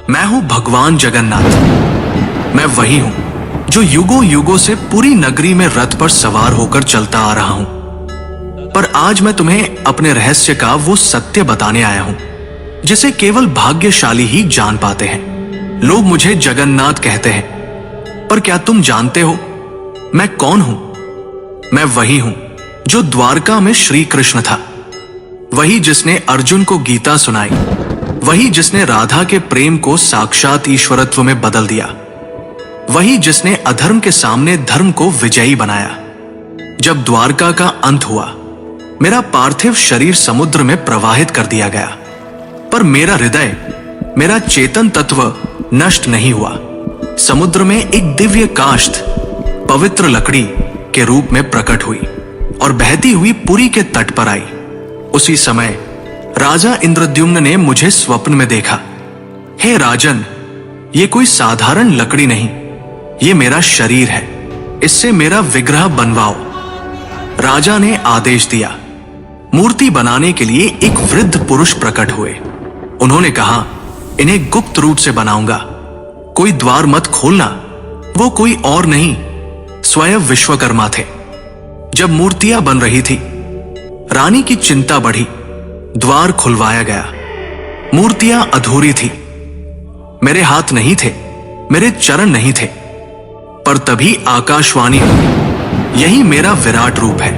मैं हूं भगवान जगन्नाथ। मैं वही हूं जो युगों युगों से पूरी नगरी में रथ पर सवार होकर चलता आ रहा हूं। पर आज मैं तुम्हें अपने रहस्य का वो सत्य बताने आया हूं जिसे केवल भाग्यशाली ही जान पाते हैं। लोग मुझे जगन्नाथ कहते हैं, पर क्या तुम जानते हो मैं कौन हूं? मैं वही हूं जो द्वारका में श्री कृष्ण था, वही जिसने अर्जुन को गीता सुनाई, वही जिसने राधा के प्रेम को साक्षात ईश्वरत्व में बदल दिया, वही जिसने अधर्म के सामने धर्म को विजयी बनाया। जब द्वारका का अंत हुआ, मेरा पार्थिव शरीर समुद्र में प्रवाहित कर दिया गया, पर मेरा हृदय, मेरा चेतन तत्व नष्ट नहीं हुआ। समुद्र में एक दिव्य काष्ठ पवित्र लकड़ी के रूप में प्रकट हुई और बहती हुई पुरी के तट पर आई। उसी समय राजा इंद्रद्युम्न ने मुझे स्वप्न में देखा। हे राजन, ये कोई साधारण लकड़ी नहीं, ये मेरा शरीर है, इससे मेरा विग्रह बनवाओ। राजा ने आदेश दिया। मूर्ति बनाने के लिए एक वृद्ध पुरुष प्रकट हुए। उन्होंने कहा, इन्हें गुप्त रूप से बनाऊंगा, कोई द्वार मत खोलना। वो कोई और नहीं, स्वयं विश्वकर्मा थे। जब मूर्तियां बन रही थी, रानी की चिंता बढ़ी। द्वार खुलवाया गया। मूर्तियां अधूरी थी। मेरे हाथ नहीं थे, मेरे चरण नहीं थे, पर तभी आकाशवाणी हुई, यही मेरा विराट रूप है,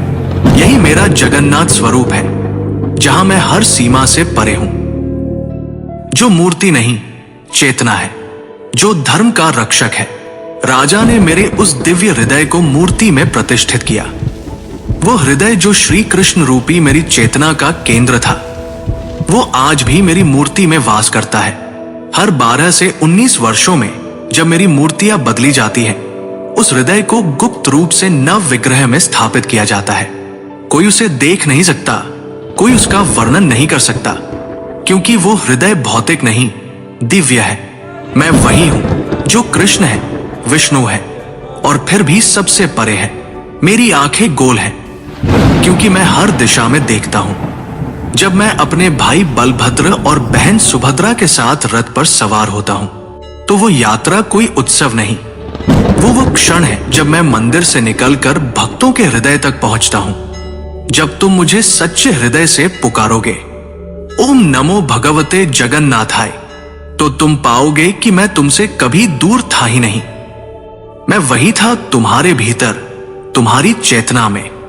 यही मेरा जगन्नाथ स्वरूप है, जहां मैं हर सीमा से परे हूं। जो मूर्ति नहीं, चेतना है, जो धर्म का रक्षक है। राजा ने मेरे उस दिव्य हृदय को मूर्ति में प्रतिष्ठित किया। वो हृदय जो श्री कृष्ण रूपी मेरी चेतना का केंद्र था, वो आज भी मेरी मूर्ति में वास करता है। हर 12 से 19 वर्षों में जब मेरी मूर्तियां बदली जाती हैं, उस हृदय को गुप्त रूप से नव विग्रह में स्थापित किया जाता है। कोई उसे देख नहीं सकता, कोई उसका वर्णन नहीं कर सकता, क्योंकि वो हृदय भौतिक नहीं, दिव्य है। मैं वही हूं जो कृष्ण है, विष्णु है और फिर भी सबसे परे है। मेरी आंखें गोल हैं क्योंकि मैं हर दिशा में देखता हूं। जब मैं अपने भाई बलभद्र और बहन सुभद्रा के साथ रथ पर सवार होता हूं, तो वो यात्रा कोई उत्सव नहीं, वो क्षण है जब मैं मंदिर से निकलकर भक्तों के हृदय तक पहुंचता हूं। जब तुम मुझे सच्चे हृदय से पुकारोगे, ओम नमो भगवते जगन्नाथाय, तो तुम पाओगे कि मैं तुमसे कभी दूर था ही नहीं। मैं वही था तुम्हारे भीतर, तुम्हारी चेतना में।